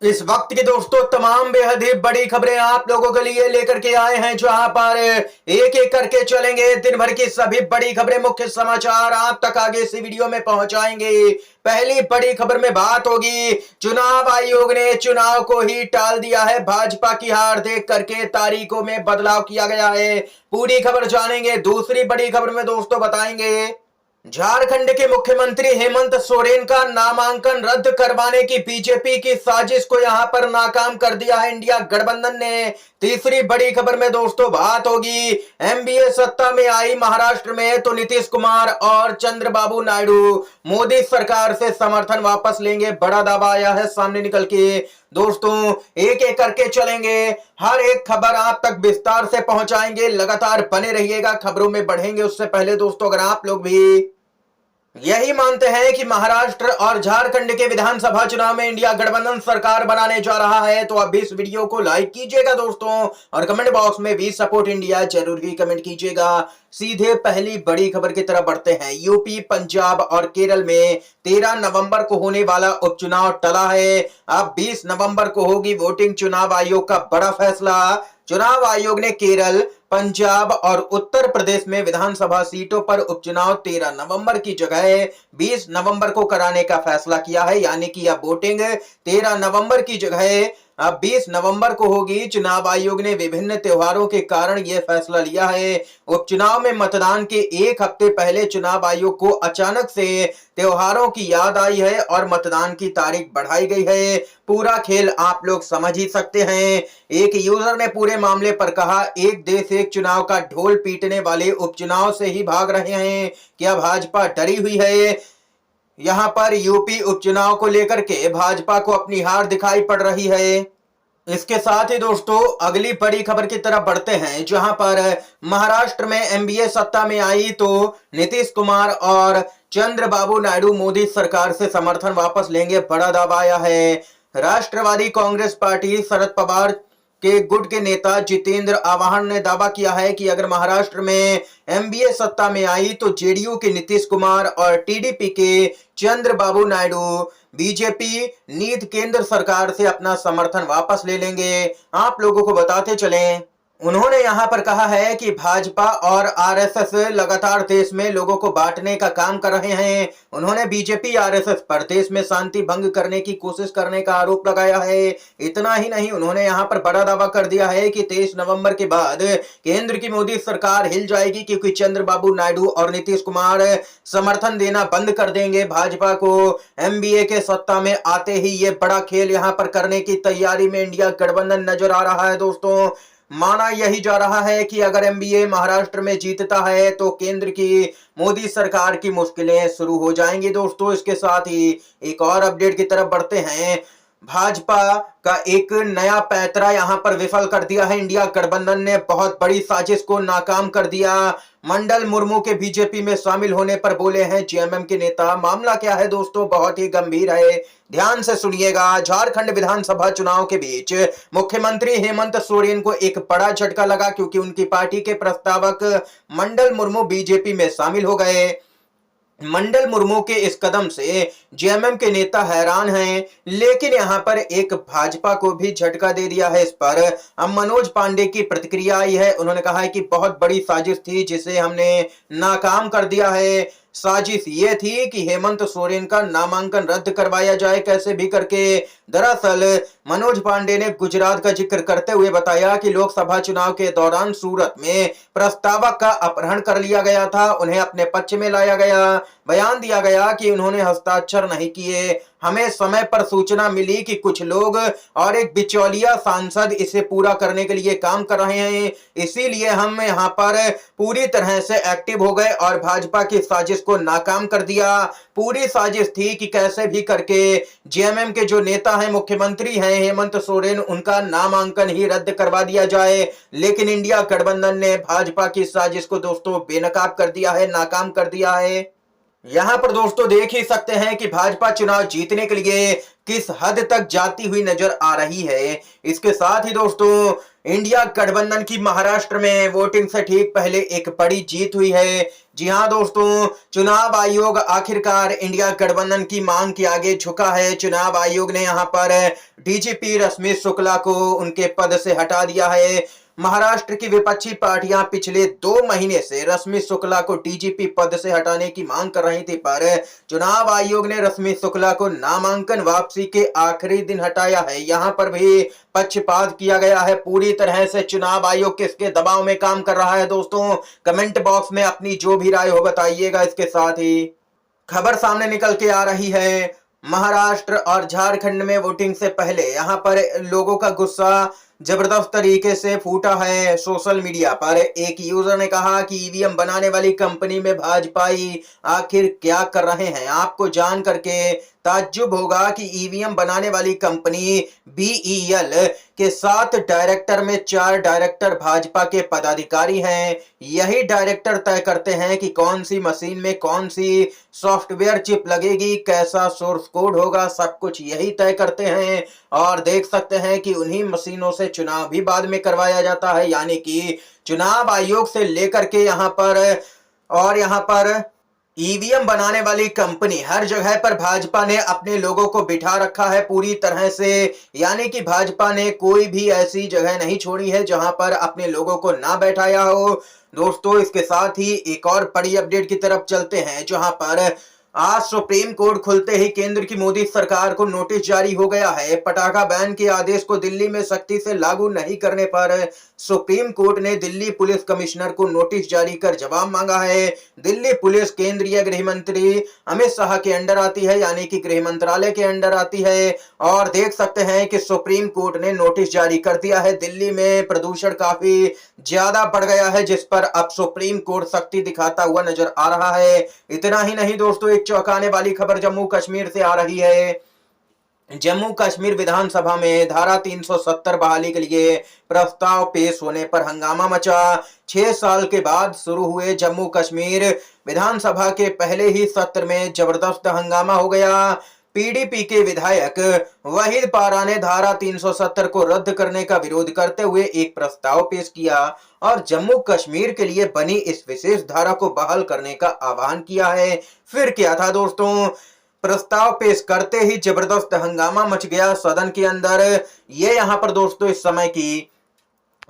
इस वक्त की दोस्तों तमाम बेहद ही बड़ी खबरें आप लोगों के लिए लेकर के आए हैं, जहां पर एक एक करके चलेंगे। दिन भर की सभी बड़ी खबरें, मुख्य समाचार आप तक आगे इसी वीडियो में पहुंचाएंगे। पहली बड़ी खबर में बात होगी, चुनाव आयोग ने चुनाव को ही टाल दिया है। भाजपा की हार देख करके तारीखों में बदलाव किया गया है। पूरी खबर जानेंगे। दूसरी बड़ी खबर में दोस्तों बताएंगे, झारखंड के मुख्यमंत्री हेमंत सोरेन का नामांकन रद्द करवाने की बीजेपी की साजिश को यहां पर नाकाम कर दिया है इंडिया गठबंधन ने। तीसरी बड़ी खबर में दोस्तों बात होगी, एमबीए सत्ता में आई महाराष्ट्र में तो नीतीश कुमार और चंद्रबाबू नायडू मोदी सरकार से समर्थन वापस लेंगे। बड़ा दावा आया है सामने निकल के। दोस्तों एक एक करके चलेंगे, हर एक खबर आप तक विस्तार से पहुंचाएंगे। लगातार बने रहिएगा, खबरों में बढ़ेंगे। उससे पहले दोस्तों अगर आप लोग भी यही मानते हैं कि महाराष्ट्र और झारखंड के विधानसभा चुनाव में इंडिया गठबंधन सरकार बनाने जा रहा है, तो अब इस वीडियो को लाइक कीजिएगा दोस्तों, और कमेंट बॉक्स में भी सपोर्ट इंडिया जरूर भी कमेंट कीजिएगा। सीधे पहली बड़ी खबर की तरफ बढ़ते हैं। यूपी, पंजाब और केरल में 13 नवंबर को होने वाला उपचुनाव टला है। अब 20 नवंबर को होगी वोटिंग। चुनाव आयोग का बड़ा फैसला। चुनाव आयोग ने केरल, पंजाब और उत्तर प्रदेश में विधानसभा सीटों पर उपचुनाव 13 नवंबर की जगह 20 नवंबर को कराने का फैसला किया है। यानी कि अब वोटिंग 13 नवंबर की जगह अब 20 नवंबर को होगी। चुनाव आयोग ने विभिन्न त्योहारों के कारण यह फैसला लिया है। उपचुनाव में मतदान के एक हफ्ते पहले चुनाव आयोग को अचानक से त्योहारों की याद आई है और मतदान की तारीख बढ़ाई गई है। पूरा खेल आप लोग समझ ही सकते हैं। एक यूजर ने पूरे मामले पर कहा, एक देश एक चुनाव का ढोल पीटने वाले उपचुनाव से ही भाग रहे हैं। क्या भाजपा डरी हुई है? यहां पर यूपी उपचुनाव को लेकर के भाजपा को अपनी हार दिखाई पड़ रही है। इसके साथ ही दोस्तों अगली बड़ी खबर की तरफ बढ़ते हैं, जहां पर महाराष्ट्र में एमबीए सत्ता में आई तो नीतीश कुमार और चंद्रबाबू नायडू मोदी सरकार से समर्थन वापस लेंगे। बड़ा दावा आया है। राष्ट्रवादी कांग्रेस पार्टी शरद पवार के गुट के नेता जितेंद्र आवाहन ने दावा किया है कि अगर महाराष्ट्र में एमबीए सत्ता में आई तो जेडीयू के नीतीश कुमार और टीडीपी के चंद्रबाबू नायडू बीजेपी नीति केंद्र सरकार से अपना समर्थन वापस ले लेंगे। आप लोगों को बताते चलें, उन्होंने यहां पर कहा है कि भाजपा और आरएसएस लगातार देश में लोगों को बांटने का काम कर रहे हैं। उन्होंने बीजेपी आरएसएस पर देश में शांति भंग करने की कोशिश करने का आरोप लगाया है। इतना ही नहीं, उन्होंने यहां पर बड़ा दावा कर दिया है कि 23 नवंबर के बाद केंद्र की मोदी सरकार हिल जाएगी, क्योंकि चंद्रबाबू नायडू और नीतीश कुमार समर्थन देना बंद कर देंगे भाजपा को। एमबीए के सत्ता में आते ही ये बड़ा खेल यहां पर करने की तैयारी में इंडिया गठबंधन नजर आ रहा है। दोस्तों माना यही जा रहा है कि अगर एमबीए महाराष्ट्र में जीतता है तो केंद्र की मोदी सरकार की मुश्किलें शुरू हो जाएंगी। दोस्तों इसके साथ ही एक और अपडेट की तरफ बढ़ते हैं। भाजपा का एक नया पैंतरा यहां पर विफल कर दिया है। इंडिया गठबंधन ने बहुत बड़ी साजिश को नाकाम कर दिया। मंडल मुर्मू के बीजेपी में शामिल होने पर बोले हैं जेएमएम के नेता। मामला क्या है दोस्तों, बहुत ही गंभीर है, ध्यान से सुनिएगा। झारखंड विधानसभा चुनाव के बीच मुख्यमंत्री हेमंत सोरेन को एक बड़ा झटका लगा, क्योंकि उनकी पार्टी के प्रस्तावक मंडल मुर्मू बीजेपी में शामिल हो गए। मंडल मुर्मू के इस कदम से जेएमएम के नेता हैरान हैं, लेकिन यहां पर एक भाजपा को भी झटका दे दिया है। इस पर अब मनोज पांडे की प्रतिक्रिया आई है। उन्होंने कहा है कि बहुत बड़ी साजिश थी जिसे हमने नाकाम कर दिया है। साजिश ये थी कि हेमंत सोरेन का नामांकन रद्द करवाया जाए कैसे भी करके। दरअसल मनोज पांडे ने गुजरात का जिक्र करते हुए बताया कि लोकसभा चुनाव के दौरान सूरत में प्रस्तावक का अपहरण कर लिया गया था। उन्हें अपने पक्ष में लाया गया। बयान दिया गया कि उन्होंने हस्ताक्षर नहीं किए। हमें समय पर सूचना मिली कि कुछ लोग और एक बिचौलिया सांसद इसे पूरा करने के लिए काम कर रहे हैं, इसीलिए हम यहां पर पूरी तरह से एक्टिव हो गए और भाजपा की साजिश को नाकाम कर दिया। पूरी साजिश थी कि कैसे भी करके जेएमएम के जो नेता हैं, मुख्यमंत्री हैं हेमंत सोरेन, उनका नामांकन ही रद्द करवा दिया जाए। लेकिन इंडिया गठबंधन ने भाजपा की साजिश को दोस्तों बेनकाब कर दिया है, नाकाम कर दिया है। यहाँ पर दोस्तों देख ही सकते हैं कि भाजपा चुनाव जीतने के लिए किस हद तक जाती हुई नजर आ रही है। इसके साथ ही दोस्तों इंडिया गठबंधन की महाराष्ट्र में वोटिंग से ठीक पहले एक बड़ी जीत हुई है। जी हां दोस्तों, चुनाव आयोग आखिरकार इंडिया गठबंधन की मांग के आगे झुका है। चुनाव आयोग ने यहां पर डीजीपी रश्मि शुक्ला को उनके पद से हटा दिया है। महाराष्ट्र की विपक्षी पार्टियां पिछले 2 महीने से रश्मि शुक्ला को डीजीपी पद से हटाने की मांग कर रही थी, पर चुनाव आयोग ने रश्मि शुक्ला को नामांकन वापसी के आखिरी दिन हटाया है। यहां पर भी पक्षपात किया गया है। पूरी तरह से चुनाव आयोग किसके दबाव में काम कर रहा है दोस्तों, कमेंट बॉक्स में अपनी जो भी राय हो बताइएगा। इसके साथ ही खबर सामने निकल के आ रही है, महाराष्ट्र और झारखंड में वोटिंग से पहले यहां पर लोगों का गुस्सा जबरदस्त तरीके से फूटा है। सोशल मीडिया पर एक यूजर ने कहा कि ईवीएम बनाने वाली कंपनी में भाजपाई आखिर क्या कर रहे हैं। आपको जान करके ताज्जुब होगा कि ईवीएम बनाने वाली कंपनी बीईएल के 7 डायरेक्टर में 4 डायरेक्टर भाजपा के पदाधिकारी हैं। यही डायरेक्टर तय करते हैं कि कौन सी मशीन में कौन सी सॉफ्टवेयर चिप लगेगी, कैसा सोर्स कोड होगा, सब कुछ यही तय करते हैं। और देख सकते हैं कि उन्हीं मशीनों से चुनाव भी बाद में करवाया जाता है। यानी कि चुनाव आयोग से लेकर के यहाँ पर ईवीएम बनाने वाली कंपनी हर जगह पर भाजपा ने अपने लोगों को बिठा रखा है पूरी तरह से। यानी कि भाजपा ने कोई भी ऐसी जगह नहीं छोड़ी है जहां पर अपने लोगों को ना बैठाया हो। दोस्तों इसके साथ ही एक और बड़ी अपडेट की तरफ चलते हैं, जहां पर आज सुप्रीम कोर्ट खुलते ही केंद्र की मोदी सरकार को नोटिस जारी हो गया है। पटाखा बैन के आदेश को दिल्ली में सख्ती से लागू नहीं करने पर सुप्रीम कोर्ट ने दिल्ली पुलिस कमिश्नर को नोटिस जारी कर जवाब मांगा है। दिल्ली पुलिस केंद्रीय गृह मंत्री अमित शाह के अंडर आती है, यानी कि गृह मंत्रालय के अंडर आती है। और देख सकते हैं कि सुप्रीम कोर्ट ने नोटिस जारी कर दिया है। दिल्ली में प्रदूषण काफी ज्यादा बढ़ गया है, जिस पर अब सुप्रीम कोर्ट सख्ती दिखाता हुआ नजर आ रहा है। इतना ही नहीं दोस्तों, एक चौंकाने वाली खबर जम्मू कश्मीर से आ रही है। जम्मू कश्मीर विधानसभा में धारा 370 बहाली के लिए प्रस्ताव पेश होने पर हंगामा मचा। 6 साल के बाद शुरू हुए जम्मू कश्मीर विधानसभा के पहले ही सत्र में जबरदस्त हंगामा हो गया। पीडीपी के विधायक वहीद पारा ने धारा 370 को रद्द करने का विरोध करते हुए एक प्रस्ताव पेश किया और जम्मू कश्मीर के लिए बनी इस विशेष धारा को बहाल करने का आह्वान किया है। फिर क्या था दोस्तों, प्रस्ताव पेश करते ही जबरदस्त हंगामा मच गया सदन के अंदर। ये यहाँ पर दोस्तों इस समय की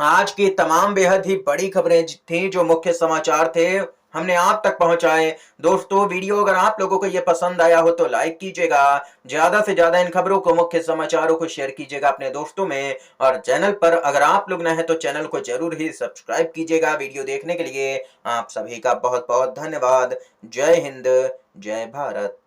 आज की तमाम बेहद ही बड़ी खबरें थी, जो मुख्य समाचार थे हमने आप तक पहुंचाए। दोस्तों वीडियो अगर आप लोगों को ये पसंद आया हो तो लाइक कीजिएगा, ज्यादा से ज्यादा इन खबरों को, मुख्य समाचारों को शेयर कीजिएगा अपने दोस्तों में। और चैनल पर अगर आप लोग नए हैं तो चैनल को जरूर ही सब्सक्राइब कीजिएगा। वीडियो देखने के लिए आप सभी का बहुत बहुत धन्यवाद। जय हिंद, जय भारत।